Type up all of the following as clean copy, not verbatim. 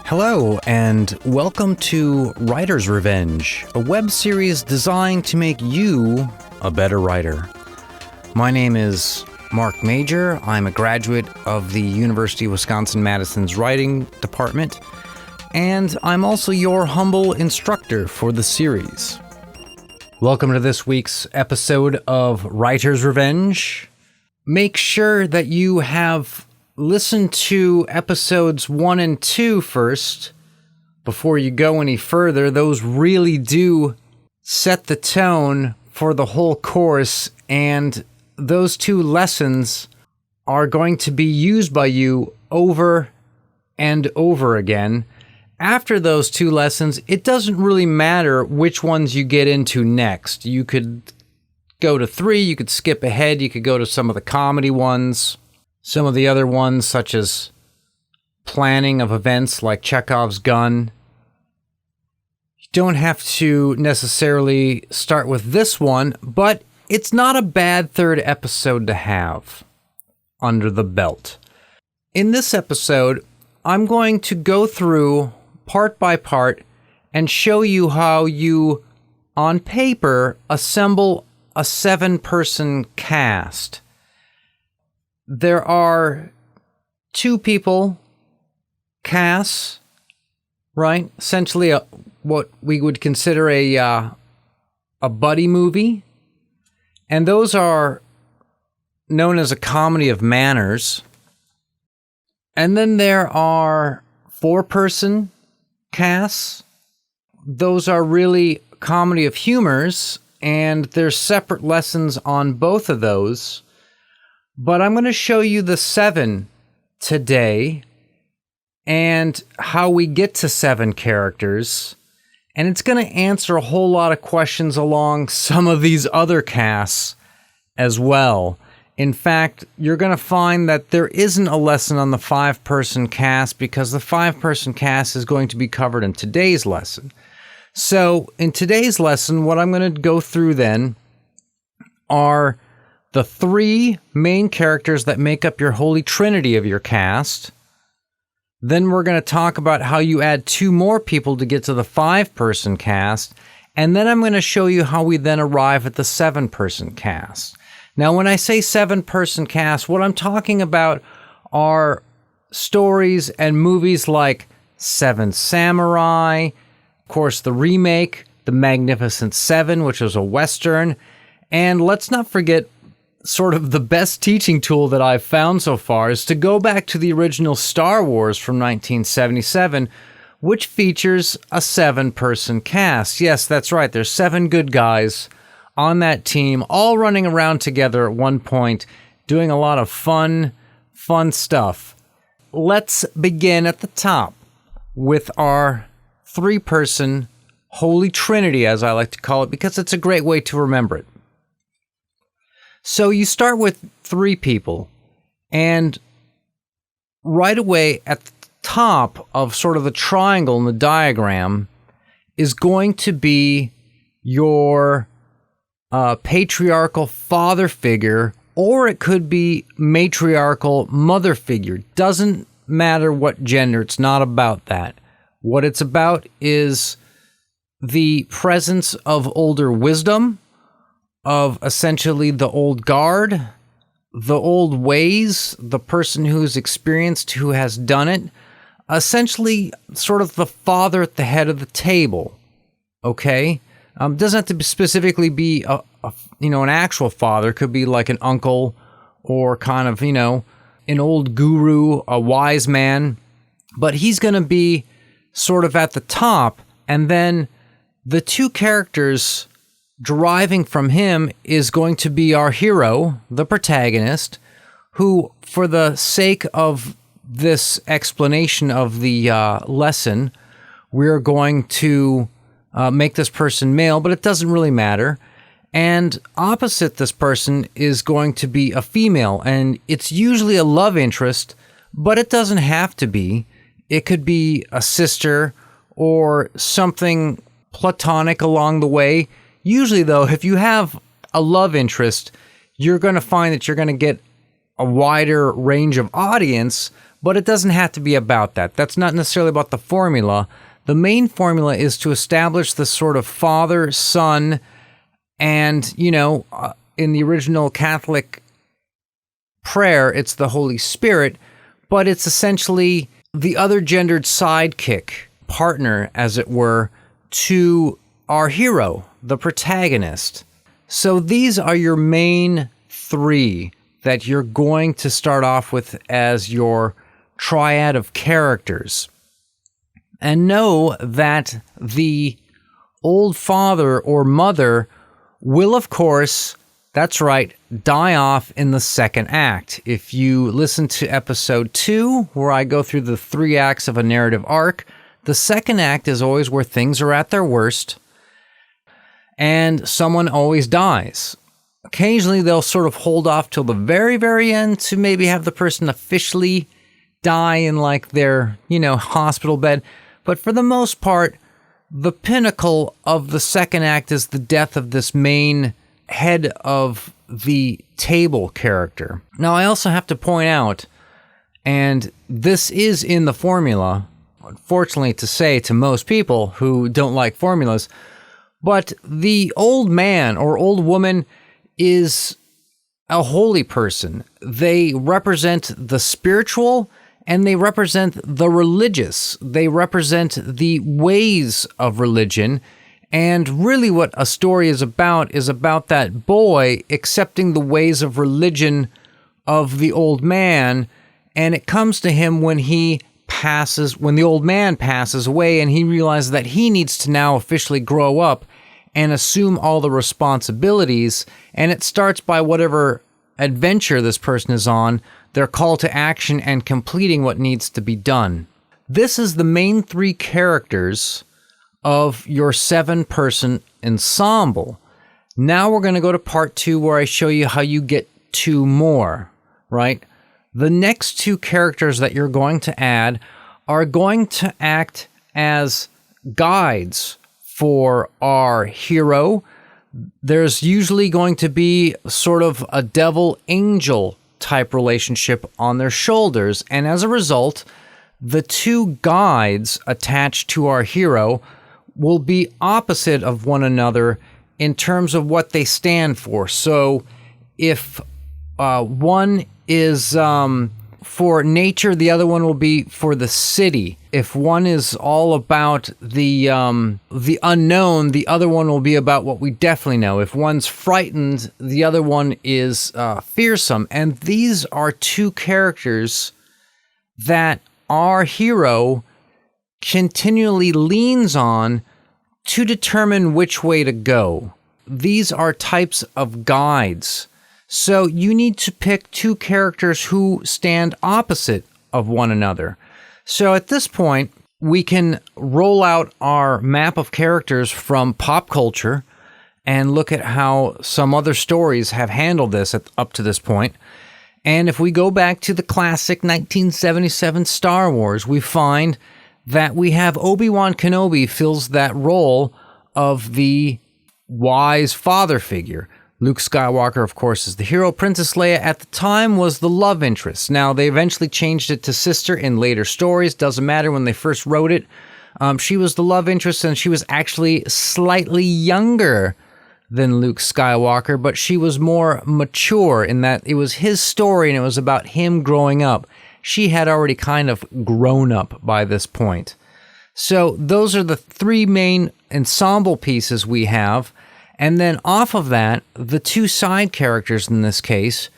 Hello, and welcome to Writer's Revenge, a web series designed to make you a better writer. My name is Mark Major. I'm a graduate of the University of Wisconsin-Madison's Writing Department, and I'm also your humble instructor for the series. Welcome to this week's episode of Writer's Revenge. Make sure that you have listened to episodes 1 and 2 first before you go any further. Those really do set the tone for the whole course, and those two lessons are going to be used by you over and over again. After those two lessons, it doesn't really matter which ones you get into next. You could go to 3, you could skip ahead, you could go to some of the comedy ones, some of the other ones such as planning of events like Chekhov's gun. You don't have to necessarily start with this one, but it's not a bad third episode to have under the belt. In this episode, I'm going to go through part by part and show you how you, on paper, assemble a 7-person cast. There are 2 people casts, right? Essentially what we would consider a buddy movie. And those are known as a comedy of manners. And then there are 4-person casts. Those are really comedy of humors, and there's separate lessons on both of those. But I'm going to show you the 7 today and how we get to 7 characters. And it's going to answer a whole lot of questions along some of these other casts as well. In fact, you're going to find that there isn't a lesson on the 5-person cast because the 5-person cast is going to be covered in today's lesson. So in today's lesson, what I'm going to go through then are the 3 main characters that make up your holy trinity of your cast. Then we're going to talk about how you add 2 more people to get to the 5-person cast. And then I'm going to show you how we then arrive at the 7-person cast. Now, when I say 7-person cast, what I'm talking about are stories and movies like Seven Samurai, of course, the remake, The Magnificent Seven, which was a Western. And let's not forget, sort of the best teaching tool that I've found so far is to go back to the original Star Wars from 1977, which features a 7-person cast. Yes, that's right. There's 7 good guys on that team, all running around together at one point, doing a lot of fun stuff. Let's begin at the top with our 3-person Holy Trinity, as I like to call it, because it's a great way to remember it. So you start with 3 people, and right away at the top of sort of the triangle in the diagram is going to be your patriarchal father figure, or it could be matriarchal mother figure. Doesn't matter what gender, it's not about that. What it's about is the presence of older wisdom, of essentially the old guard, the old ways, the person who's experienced, who has done it, essentially sort of the father at the head of the table, okay? Doesn't have to specifically be an actual father. Could be like an uncle or kind of, an old guru, a wise man. But he's going to be sort of at the top, and then the 2 characters deriving from him is going to be our hero, the protagonist, who, for the sake of this explanation of the lesson, we're going to make this person male, but it doesn't really matter. And opposite this person is going to be a female, and it's usually a love interest, but it doesn't have to be. It could be a sister or something platonic along the way. Usually, though, if you have a love interest, you're going to find that you're going to get a wider range of audience, but it doesn't have to be about that. That's not necessarily about the formula. The main formula is to establish the sort of Father, Son, and, in the original Catholic prayer, it's the Holy Spirit, but it's essentially the other gendered sidekick, partner, as it were, to our hero, the protagonist. So these are your main three that you're going to start off with as your triad of characters. And know that the old father or mother will, of course, that's right, die off in the second act. If you listen to episode 2, where I go through the 3 acts of a narrative arc, the second act is always where things are at their worst, and someone always dies. Occasionally, they'll sort of hold off till the very, very end to maybe have the person officially die in like their, hospital bed. But for the most part, the pinnacle of the second act is the death of this main head of the table character. Now, I also have to point out, and this is in the formula, unfortunately to say to most people who don't like formulas, but the old man or old woman is a holy person. They represent the spiritual and they represent the religious. They represent the ways of religion. And really what a story is about that boy accepting the ways of religion of the old man. And it comes to him when the old man passes away, and he realizes that he needs to now officially grow up and assume all the responsibilities. And it starts by whatever adventure this person is on, their call to action and completing what needs to be done. This is the main 3 characters of your 7-person ensemble. Now we're going to go to part 2, where I show you how you get 2 more, right? The next 2 characters that you're going to add are going to act as guides for our hero. There's usually going to be sort of a devil-angel type relationship on their shoulders, and as a result, the 2 guides attached to our hero will be opposite of one another in terms of what they stand for. So if one is for nature, the other one will be for the city. If one is all about the unknown, the other one will be about what we definitely know. If one's frightened, the other one is fearsome. And these are 2 characters that our hero continually leans on to determine which way to go. These are types of guides. So you need to pick 2 characters who stand opposite of one another. So at this point, we can roll out our map of characters from pop culture and look at how some other stories have handled this up to this point. And if we go back to the classic 1977 Star Wars, we find that we have Obi-Wan Kenobi fills that role of the wise father figure. Luke Skywalker, of course, is the hero. Princess Leia at the time was the love interest. Now, they eventually changed it to sister in later stories. Doesn't matter, when they first wrote it. She was the love interest, and she was actually slightly younger than Luke Skywalker, but she was more mature in that it was his story and it was about him growing up. She had already kind of grown up by this point. So those are the 3 main ensemble pieces we have. And then off of that, the 2 side characters in this case,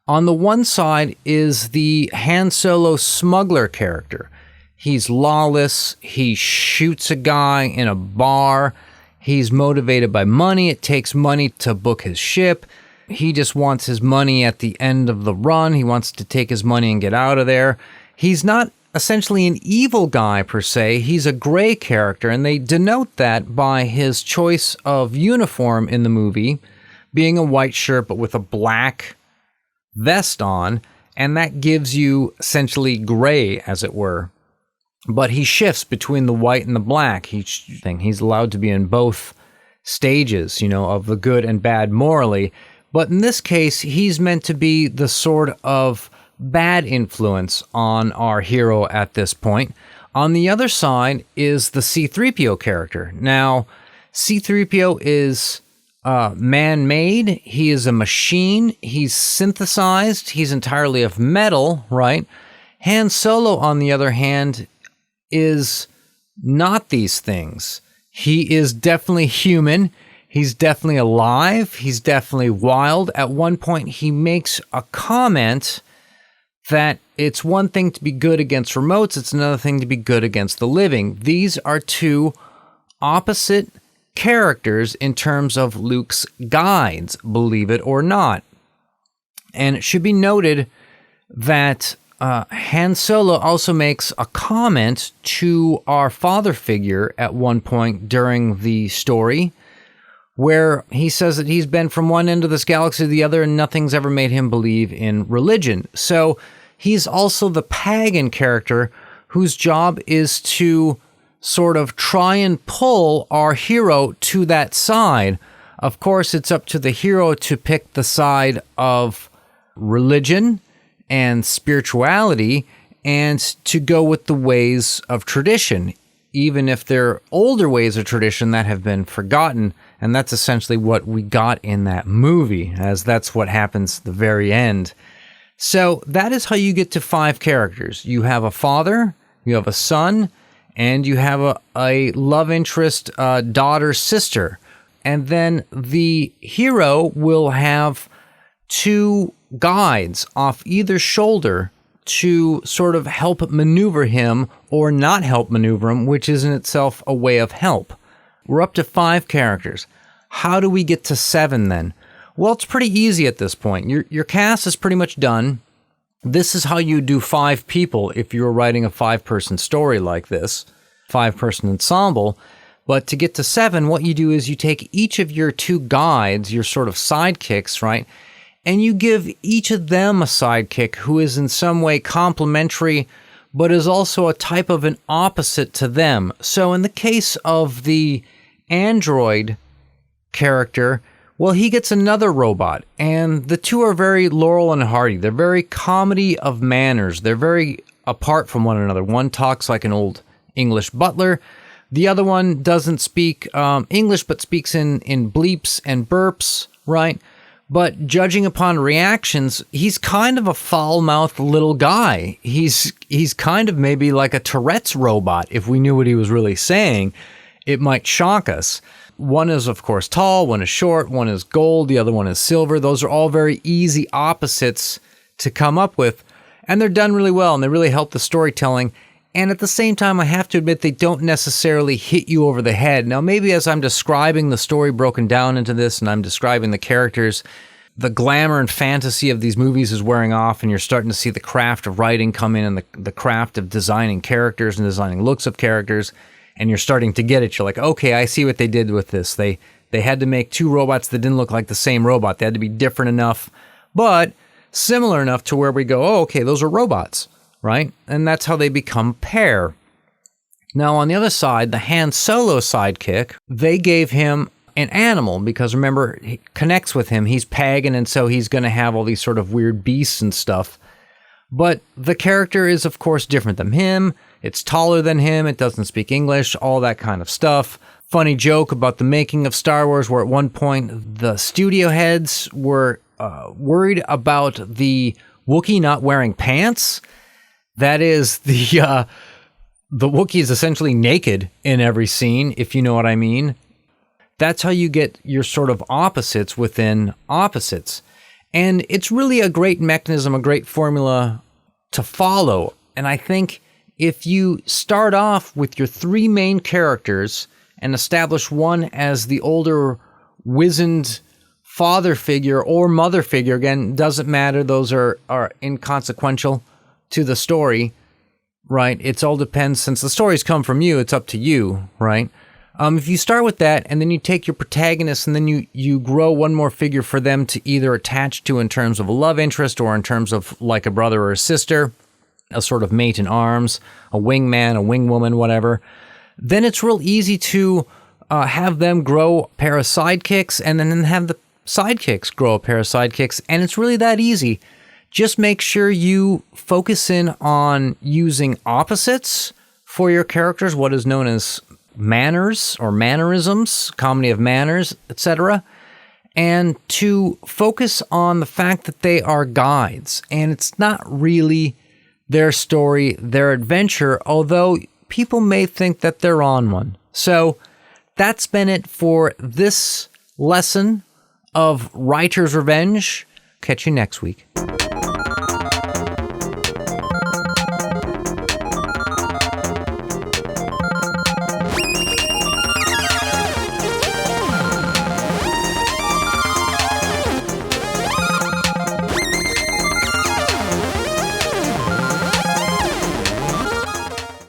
on the one side is the Han Solo smuggler character. He's lawless. He shoots a guy in a bar. He's motivated by money. It takes money to book his ship. He just wants his money at the end of the run. He wants to take his money and get out of there. He's not essentially an evil guy per se. He's a gray character, and they denote that by his choice of uniform in the movie being a white shirt but with a black vest on, and that gives you essentially gray, as it were. But he shifts between the white and the black. He's allowed to be in both stages, of the good and bad morally. But in this case, he's meant to be the sort of bad influence on our hero at this point. On the other side is the C-3PO character. Now, C-3PO is man-made. He is a machine. He's synthesized. He's entirely of metal, right? Han Solo, on the other hand, is not these things. He is definitely human. He's definitely alive. He's definitely wild. At one point, he makes a comment that it's one thing to be good against remotes, it's another thing to be good against the living. These are two opposite characters in terms of Luke's guides, believe it or not. And it should be noted that Han Solo also makes a comment to our father figure at one point during the story, where he says that he's been from one end of this galaxy to the other and nothing's ever made him believe in religion. So he's also the pagan character whose job is to sort of try and pull our hero to that side. Of course, it's up to the hero to pick the side of religion and spirituality and to go with the ways of tradition, even if they're older ways of tradition that have been forgotten. And that's essentially what we got in that movie, as that's what happens at the very end. So that is how you get to 5 characters. You have a father, you have a son, and you have a love interest daughter, sister. And then the hero will have 2 guides off either shoulder to sort of help maneuver him or not help maneuver him, which is in itself a way of help. We're up to 5 characters. How do we get to 7 then? Well, it's pretty easy at this point. Your cast is pretty much done. This is how you do 5 people if you were writing a 5-person story like this, 5-person ensemble. But to get to 7, what you do is you take each of your 2 guides, your sort of sidekicks, right? And you give each of them a sidekick who is in some way complementary, but is also a type of an opposite to them. So in the case of the android character, well, he gets another robot, and the 2 are very Laurel and Hardy. They're very comedy of manners. They're very apart from one another. One talks like an old English butler. The other one doesn't speak English, but speaks in bleeps and burps, right? But judging upon reactions, he's kind of a foul-mouthed little guy. He's kind of maybe like a Tourette's robot. If we knew what he was really saying, it might shock us. One is, of course, tall, one is short, one is gold, the other one is silver. Those are all very easy opposites to come up with, and they're done really well, and they really help the storytelling. And at the same time, I have to admit, they don't necessarily hit you over the head. Now, maybe as I'm describing the story broken down into this, and I'm describing the characters, the glamour and fantasy of these movies is wearing off, and you're starting to see the craft of writing come in, and the craft of designing characters and designing looks of characters. And you're starting to get it. You're like, okay, I see what they did with this. They had to make 2 robots that didn't look like the same robot. They had to be different enough, but similar enough to where we go, oh, okay, those are robots, right? And that's how they become pair. Now, on the other side, the Han Solo sidekick, they gave him an animal because, remember, he connects with him. He's pagan, and so he's going to have all these sort of weird beasts and stuff. But the character is, of course, different than him. It's taller than him. It doesn't speak English, all that kind of stuff. Funny joke about the making of Star Wars, where at one point the studio heads were worried about the Wookiee not wearing pants. That is, the Wookiee is essentially naked in every scene, if you know what I mean. That's how you get your sort of opposites within opposites. And it's really a great mechanism, a great formula to follow. And I think if you start off with your 3 main characters and establish one as the older, wizened father figure or mother figure, again, doesn't matter, those are inconsequential to the story, right? It's all depends, since the stories come from you, it's up to you, right? If you start with that, and then you take your protagonist, and then you grow one more figure for them to either attach to in terms of a love interest or in terms of like a brother or a sister, a sort of mate in arms, a wingman, a wingwoman, whatever, then it's real easy to have them grow a pair of sidekicks and then have the sidekicks, grow a pair of sidekicks, and it's really that easy. Just make sure you focus in on using opposites for your characters, what is known as manners or mannerisms, comedy of manners, etc., and to focus on the fact that they are guides, and it's not really their story, their adventure, although people may think that they're on one. So that's been it for this lesson of Writer's Revenge. Catch you next week.